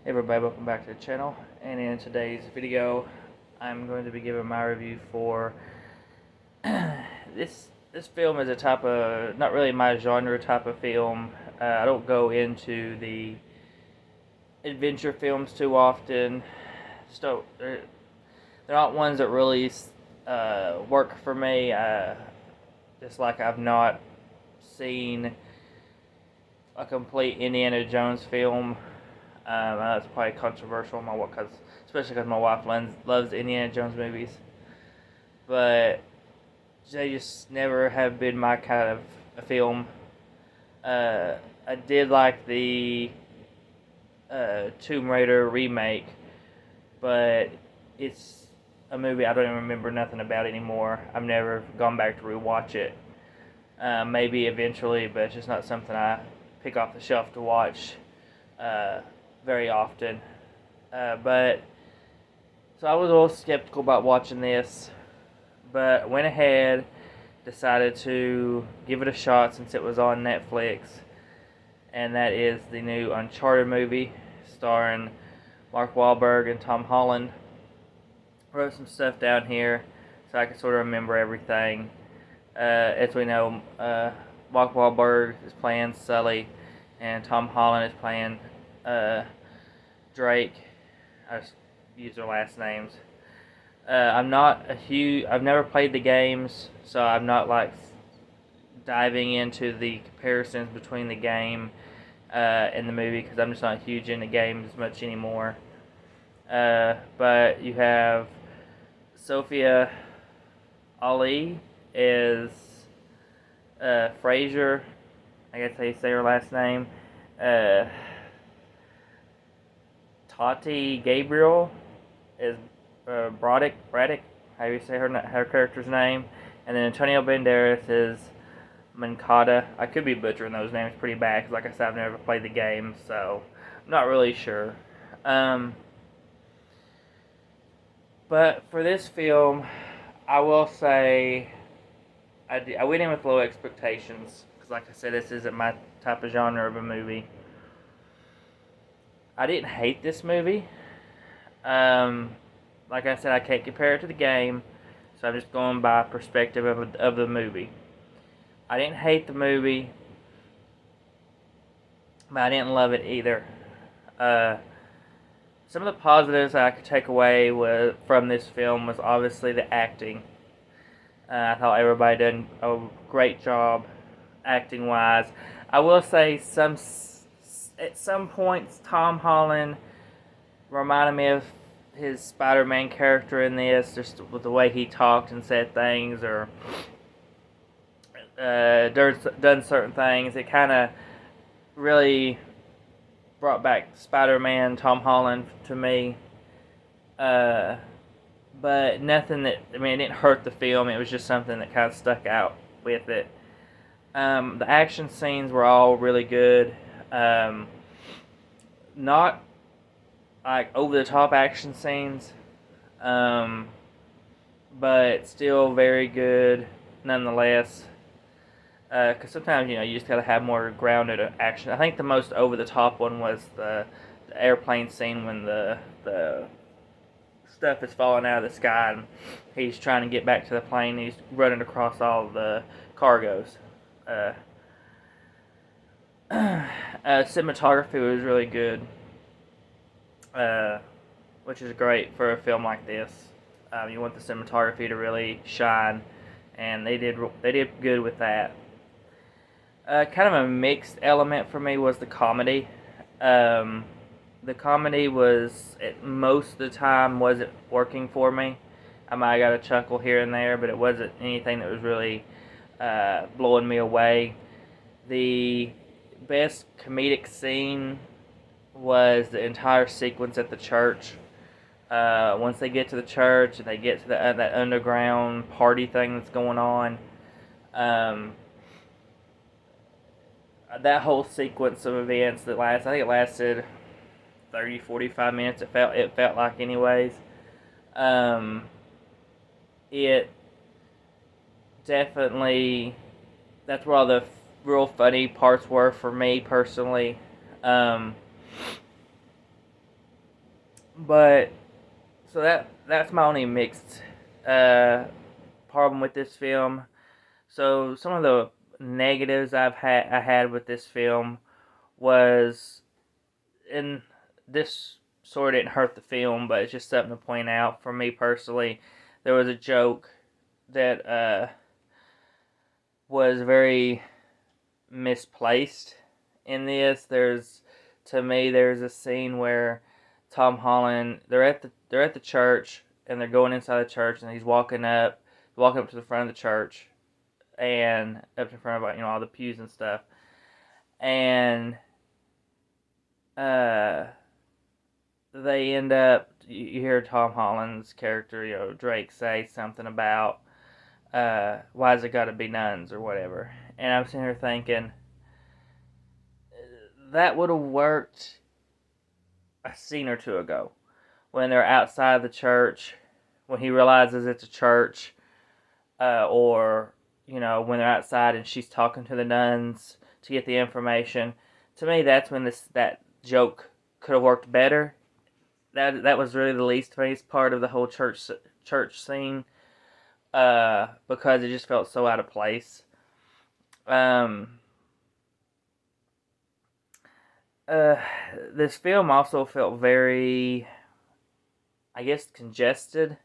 Hey everybody, welcome back to the channel, and in today's video I'm going to be giving my review for this film is a type of, not really my genre type of film. I don't go into the adventure films too often. They're not ones that really work for me. Just like I've not seen a complete Indiana Jones film. That's probably controversial, especially because my wife loves Indiana Jones movies. But they just never have been my kind of a film. I did like the Tomb Raider remake, but it's a movie I don't even remember nothing about anymore. I've never gone back to rewatch it. Maybe eventually, but it's just not something I pick off the shelf to watch very often. But so I was a little skeptical about watching this, but went ahead, decided to give it a shot since it was on Netflix, and that is the new Uncharted movie starring Mark Wahlberg and Tom Holland. Wrote some stuff down here so I can sort of remember everything. As we know, Mark Wahlberg is playing Sully, and Tom Holland is playing Drake. I just use their last names. I've never played the games, so I'm not like diving into the comparisons between the game and the movie because I'm just not huge into games much anymore. But you have Sophia Ali is Fraser. I guess how you say her last name. Tati Gabriel is Braddock, how you say her character's name, and then Antonio Banderas is Mancada. I could be butchering those names pretty bad because, like I said, I've never played the game, so I'm not really sure. But for this film, I will say I went in with low expectations because, like I said, this isn't my type of genre of a movie. I didn't hate this movie. Like I said, I can't compare it to the game, so I'm just going by perspective of the movie. I didn't hate the movie, but I didn't love it either. Some of the positives I could take away from this film was obviously the acting. I thought everybody did a great job acting-wise. I will say at some points, Tom Holland reminded me of his Spider-Man character in this, just with the way he talked and said things, or done certain things. It kind of really brought back Spider-Man Tom Holland to me. But nothing that, it didn't hurt the film. It was just something that kind of stuck out with it. The action scenes were all really good. Not like over-the-top action scenes, but still very good nonetheless. Because sometimes, you just gotta have more grounded action. I think the most over-the-top one was the airplane scene when the stuff is falling out of the sky and he's trying to get back to the plane. He's running across all the cargos. Cinematography was really good, which is great for a film like this. You want the cinematography to really shine, and they did good with that. Kind of a mixed element for me was the comedy. The comedy was, most of the time, wasn't working for me. I might have got a chuckle here and there, but it wasn't anything that was really blowing me away. The best comedic scene was the entire sequence at the church. Once they get to the church and they get to that underground party thing that's going on, that whole sequence of events that I think it lasted 30, 45 minutes. It felt like, anyways. It definitely, that's where all the real funny parts were for me personally. But so that's my only mixed uh, problem with this film. So some of the negatives I had with this film was, and this sort of didn't hurt the film, but it's just something to point out for me personally. There was a joke that was very misplaced in this. To me, there's a scene where Tom Holland, they're at the church, and they're going inside the church, and he's walking up to the front of the church, and up in front of all the pews and stuff, and uh, they end up, you hear Tom Holland's character, Drake, say something about why's it got to be nuns or whatever, and I'm sitting here thinking that would have worked a scene or two ago when they're outside the church, when he realizes it's a church, or when they're outside and she's talking to the nuns to get the information. To me, that's when that joke could have worked better. That was really the least funniest part of the whole church scene, because it just felt so out of place. Um, uh, this film also felt very, I guess, congested.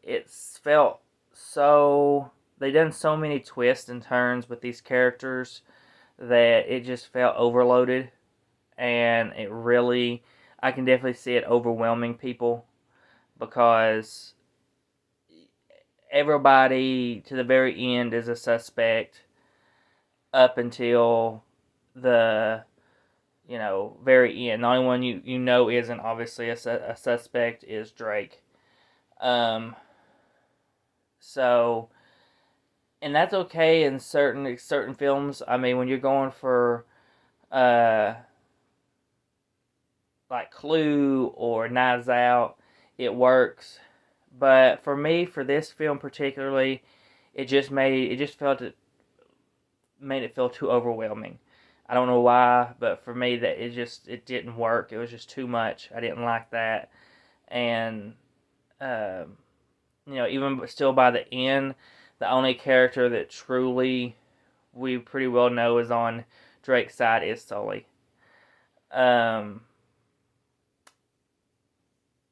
It's felt so, they done so many twists and turns with these characters that it just felt overloaded, and it really, I can definitely see it overwhelming people, because everybody to the very end is a suspect up until the very end. The only one you know isn't obviously a suspect is Drake. Um, so, and that's okay in certain films. I mean, when you're going for uh like Clue or Knives Out, it works. But for me, for this film particularly, it just felt it made it feel too overwhelming. I don't know why, but for me that it didn't work. It was just too much. I didn't like that, and um, even still by the end, the only character that truly we pretty well know is on Drake's side is Sully. Um,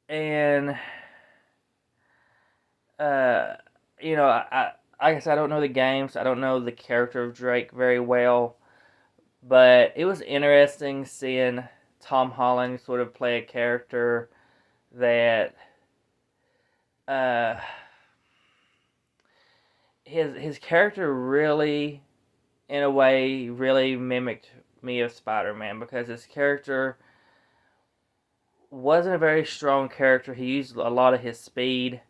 and uh, I guess I don't know the games. I don't know the character of Drake very well, but it was interesting seeing Tom Holland sort of play a character that uh, his character really, in a way, really mimicked me of Spider-Man, because his character wasn't a very strong character. He used a lot of his speed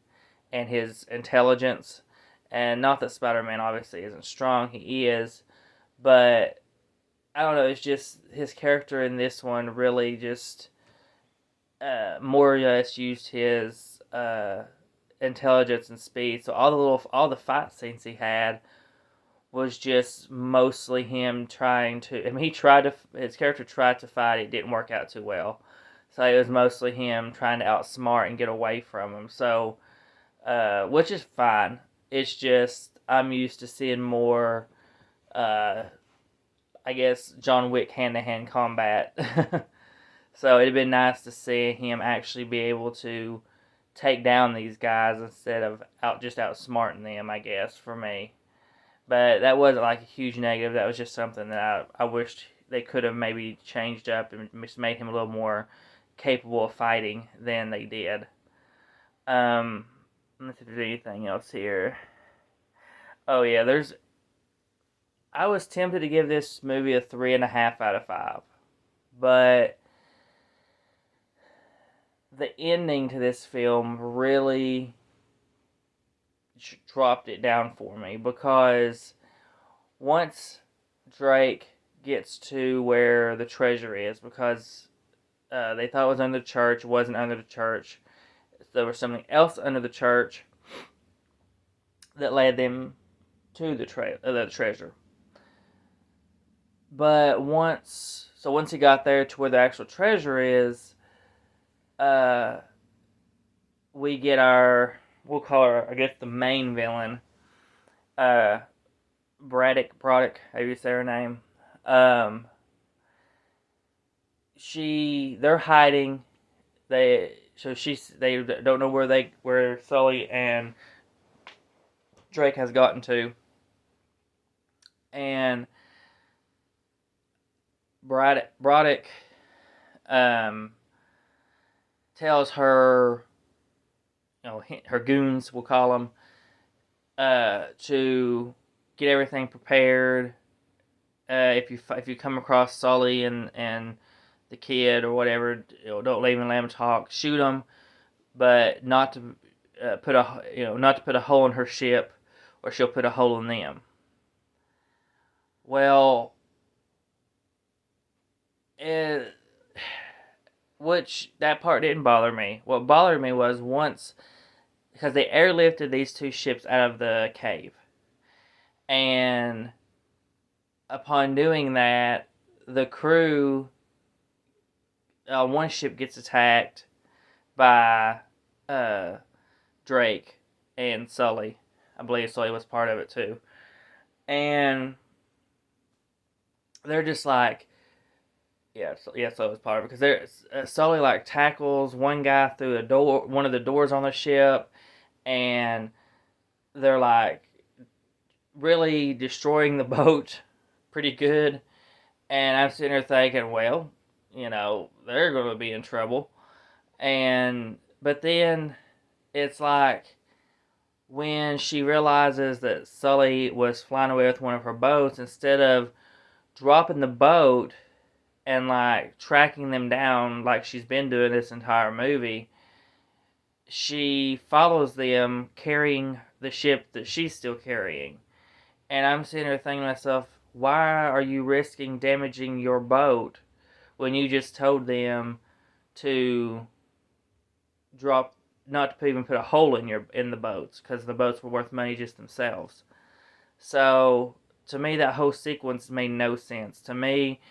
and his intelligence, and not that Spider-Man obviously isn't strong. He is, but I don't know. It's just his character in this one really just more or less used his intelligence and speed. So all the fight scenes he had was just mostly him trying to. I mean, his character tried to fight. It didn't work out too well. So it was mostly him trying to outsmart and get away from him. So, which is fine. It's just I'm used to seeing more. Uh, I guess John Wick hand to hand combat. So it'd been nice to see him actually be able to take down these guys instead of just outsmarting them, I guess, for me. But that wasn't like a huge negative. That was just something that I wished they could have maybe changed up and just made him a little more capable of fighting than they did. Let's see if there's anything else here. Oh yeah, I was tempted to give this movie a 3.5 out of 5, but the ending to this film really dropped it down for me, because once Drake gets to where the treasure is, because they thought it was under the church, it wasn't under the church. There was something else under the church that led them to the treasure. But once he got there to where the actual treasure is, uh, we get we'll call her, I guess, the main villain, uh, Braddock, how you say her name. Um, they're hiding. They don't know where Sully and Drake has gotten to, and Braddock um, tells her, her goons, we'll call them, to get everything prepared. If you come across Sully and the kid or whatever, don't leave and let him talk. Shoot them, but not to not to put a hole in her ship, or she'll put a hole in them. Well, it, which that part didn't bother me. What bothered me was once, because they airlifted these two ships out of the cave, and upon doing that, the crew one ship gets attacked by uh, Drake and Sully. I believe Sully was part of it too, and they're just like, yeah, Sully was part of it, because Sully like tackles one guy through a door, one of the doors on the ship, and they're like really destroying the boat pretty good. And I'm sitting there thinking, well, they're going to be in trouble. But then it's like when she realizes that Sully was flying away with one of her boats, instead of dropping the boat and like tracking them down like she's been doing this entire movie, she follows them carrying the ship that she's still carrying. And I'm sitting there thinking to myself, why are you risking damaging your boat when you just told them to drop, not to even put a hole in the boats, because the boats were worth money just themselves. So to me, that whole sequence made no sense. To me,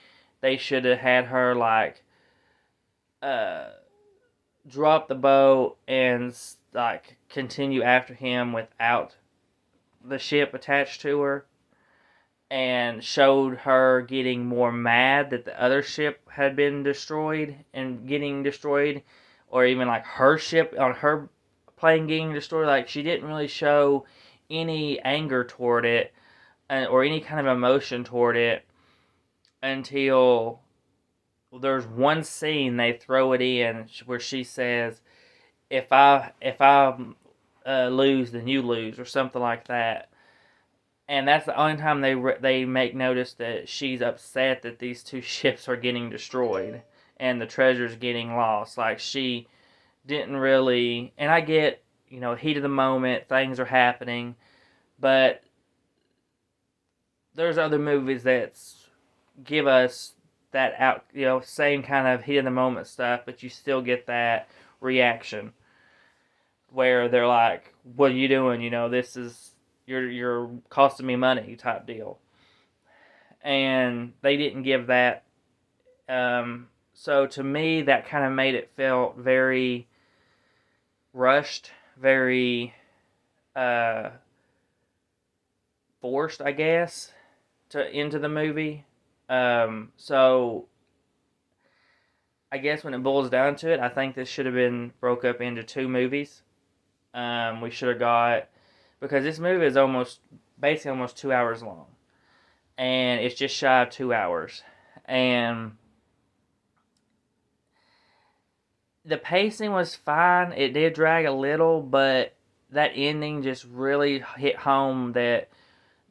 they should have had her like uh, drop the boat and like continue after him without the ship attached to her, and showed her getting more mad that the other ship had been destroyed and getting destroyed, or even like her ship on her plane getting destroyed. Like, she didn't really show any anger toward it, or any kind of emotion toward it, until there's one scene they throw it in where she says, "If I lose, then you lose," or something like that. And that's the only time they make notice that she's upset that these two ships are getting destroyed and the treasure's getting lost. Like, she didn't really, and I get, heat of the moment, things are happening, but there's other movies that give us that same kind of heat of the moment stuff, but you still get that reaction where they're like, "What are you doing? This is you're costing me money," type deal. And they didn't give that. So to me, that kind of made it feel very rushed, very uh, forced, I guess, into the movie. So I guess when it boils down to it, I think this should have been broke up into two movies. We should have got, because this movie is basically almost 2 hours long, and it's just shy of 2 hours, and the pacing was fine. It did drag a little, but that ending just really hit home that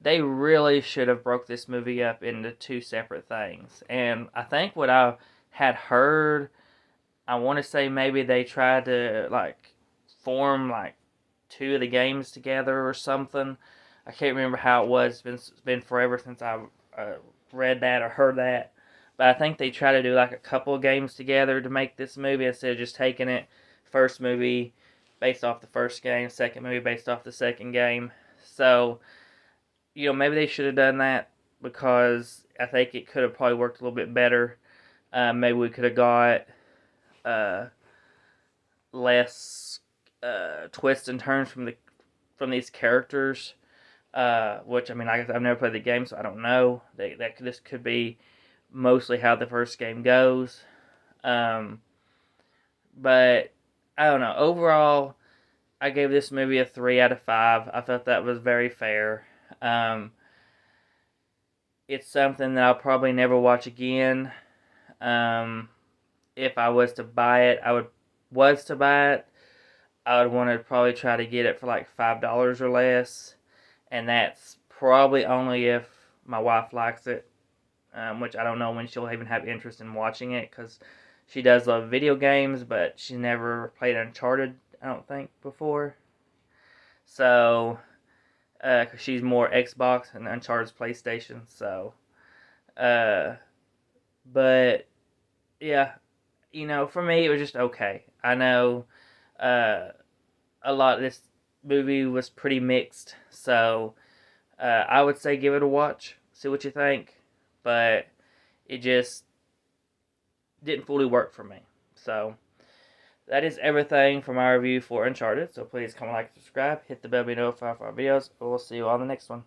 they really should have broke this movie up into two separate things. And I think what I had heard, I want to say maybe they tried to like form like two of the games together or something. I can't remember how it was. It's been forever since I read that or heard that. But I think they try to do like a couple of games together to make this movie, instead of just taking it first movie based off the first game, second movie based off the second game. So, maybe they should have done that, because I think it could have probably worked a little bit better. Maybe we could have got uh, less twists and turns from these characters. Which I mean, I guess I've never played the game, so I don't know. This could be mostly how the first game goes. Um, but I don't know. Overall, I gave this movie a 3 out of 5. I thought that was very fair. Um, it's something that I'll probably never watch again. Um, if I was to buy it, I would want to probably try to get it for like $5 or less, and that's probably only if my wife likes it, which I don't know when she'll even have interest in watching it because she does love video games, but she never played Uncharted, I don't think, before. So, cause she's more Xbox and Uncharted's PlayStation. So, uh, but yeah, for me it was just okay. I know, uh, a lot of this movie was pretty mixed, so I would say give it a watch, see what you think, but it just didn't fully work for me. So that is everything for my review for Uncharted. So please comment, like, subscribe, hit the bell to be notified for our videos. We'll see you on the next one.